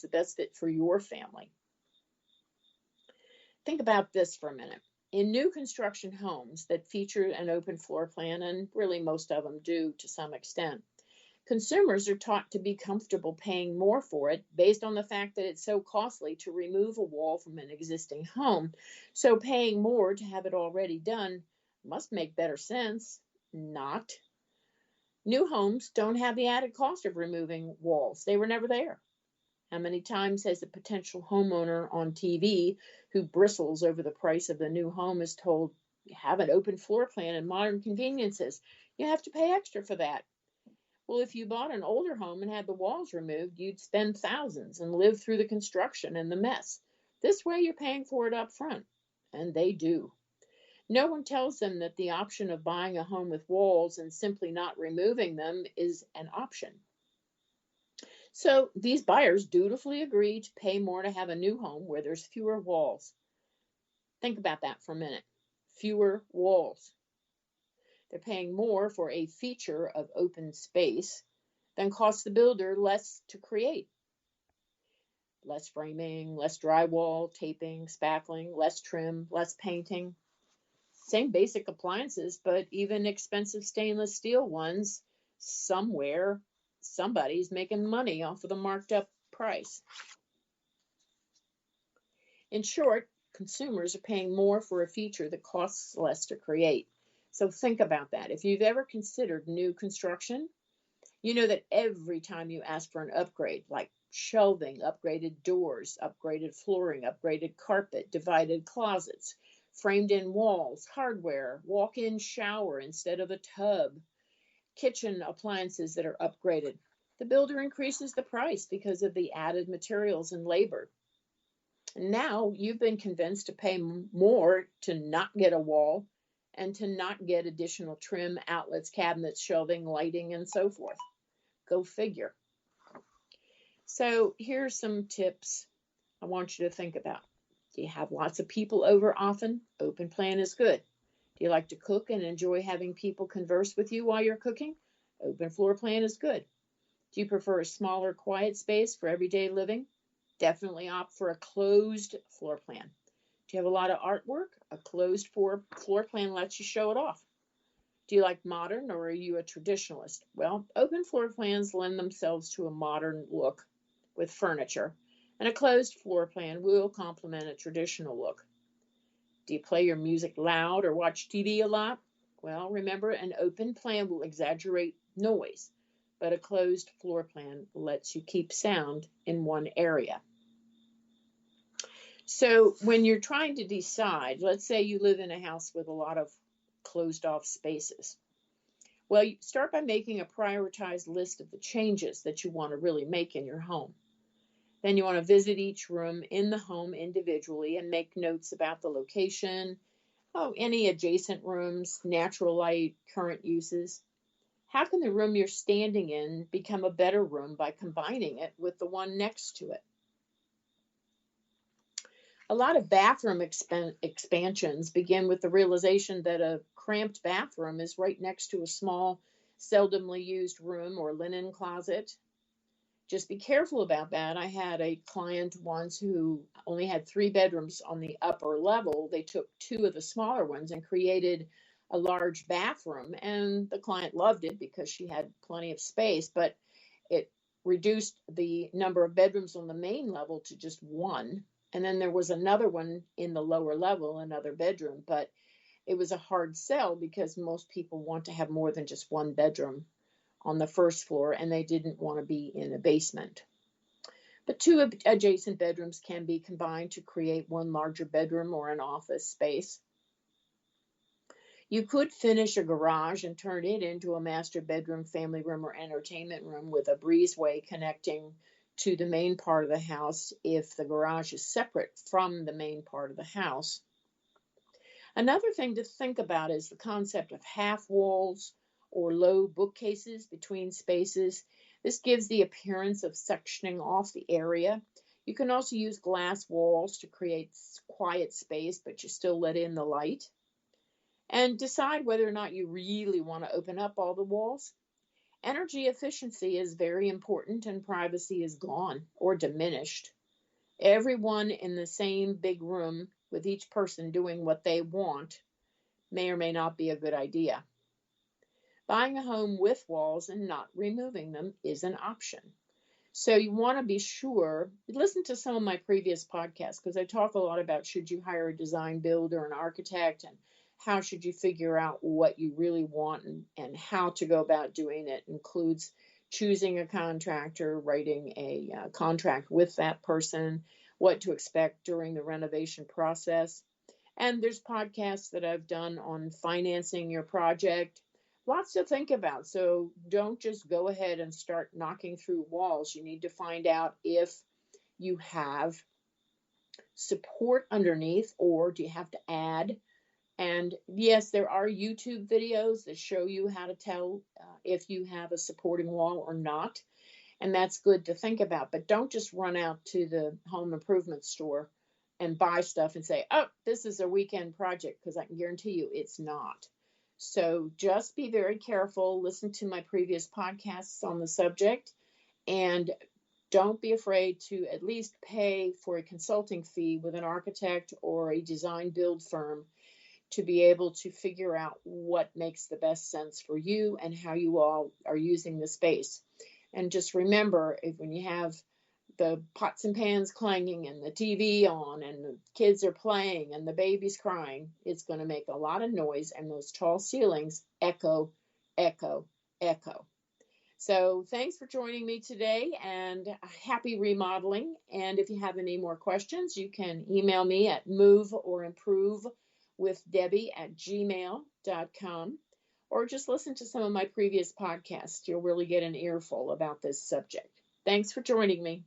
the best fit for your family. Think about this for a minute. In new construction homes that feature an open floor plan, and really most of them do to some extent, consumers are taught to be comfortable paying more for it based on the fact that it's so costly to remove a wall from an existing home. So paying more to have it already done must make better sense. Not. New homes don't have the added cost of removing walls. They were never there. How many times has a potential homeowner on TV who bristles over the price of the new home is told, you have an open floor plan and modern conveniences. You have to pay extra for that. Well, if you bought an older home and had the walls removed, you'd spend thousands and live through the construction and the mess. This way, you're paying for it up front. And they do. No one tells them that the option of buying a home with walls and simply not removing them is an option. So these buyers dutifully agree to pay more to have a new home where there's fewer walls. Think about that for a minute. Fewer walls. They're paying more for a feature of open space than costs the builder less to create. Less framing, less drywall, taping, spackling, less trim, less painting. Same basic appliances, but even expensive stainless steel ones, somewhere, somebody's making money off of the marked up price. In short, consumers are paying more for a feature that costs less to create. So think about that. If you've ever considered new construction, you know that every time you ask for an upgrade, like shelving, upgraded doors, upgraded flooring, upgraded carpet, divided closets, framed-in walls, hardware, walk-in shower instead of a tub, kitchen appliances that are upgraded, the builder increases the price because of the added materials and labor. And now you've been convinced to pay more to not get a wall and to not get additional trim, outlets, cabinets, shelving, lighting, and so forth. Go figure. So here's some tips I want you to think about. Do you have lots of people over often? Open plan is good. Do you like to cook and enjoy having people converse with you while you're cooking? Open floor plan is good. Do you prefer a smaller, quiet space for everyday living? Definitely opt for a closed floor plan. Do you have a lot of artwork? A closed floor plan lets you show it off. Do you like modern or are you a traditionalist? Well, open floor plans lend themselves to a modern look with furniture, and a closed floor plan will complement a traditional look. Do you play your music loud or watch TV a lot? Well, remember, an open plan will exaggerate noise, but a closed floor plan lets you keep sound in one area. So when you're trying to decide, let's say you live in a house with a lot of closed off spaces. Well, you start by making a prioritized list of the changes that you want to really make in your home. Then you want to visit each room in the home individually and make notes about the location, any adjacent rooms, natural light, current uses. How can the room you're standing in become a better room by combining it with the one next to it? A lot of bathroom expansions begin with the realization that a cramped bathroom is right next to a small, seldomly used room or linen closet. Just be careful about that. I had a client once who only had 3 bedrooms on the upper level. They took 2 of the smaller ones and created a large bathroom, and the client loved it because she had plenty of space, but it reduced the number of bedrooms on the main level to just 1. And then there was another one in the lower level, another bedroom, but it was a hard sell because most people want to have more than just 1 bedroom on the first floor, and they didn't want to be in a basement. But 2 adjacent bedrooms can be combined to create 1 larger bedroom or an office space. You could finish a garage and turn it into a master bedroom, family room, or entertainment room with a breezeway connecting to the main part of the house if the garage is separate from the main part of the house. Another thing to think about is the concept of half walls or low bookcases between spaces. This gives the appearance of sectioning off the area. You can also use glass walls to create quiet space, but you still let in the light. And decide whether or not you really want to open up all the walls. Energy efficiency is very important and privacy is gone or diminished. Everyone in the same big room with each person doing what they want may or may not be a good idea. Buying a home with walls and not removing them is an option. So you want to be sure, listen to some of my previous podcasts because I talk a lot about should you hire a design builder or an architect and how should you figure out what you really want and how to go about doing it. Includes choosing a contractor, writing a contract with that person, what to expect during the renovation process. And there's podcasts that I've done on financing your project. Lots to think about. So don't just go ahead and start knocking through walls. You need to find out if you have support underneath or do you have to add. And yes, there are YouTube videos that show you how to tell if you have a supporting wall or not. And that's good to think about. But don't just run out to the home improvement store and buy stuff and say, oh, this is a weekend project, because I can guarantee you it's not. So just be very careful. Listen to my previous podcasts on the subject and don't be afraid to at least pay for a consulting fee with an architect or a design build firm to be able to figure out what makes the best sense for you and how you all are using the space. And just remember, when you have the pots and pans clanging and the TV on and the kids are playing and the baby's crying, it's going to make a lot of noise, and those tall ceilings echo, echo, echo. So thanks for joining me today and happy remodeling. And if you have any more questions, you can email me at moveorimprovewithdebbie@gmail.com or just listen to some of my previous podcasts. You'll really get an earful about this subject. Thanks for joining me.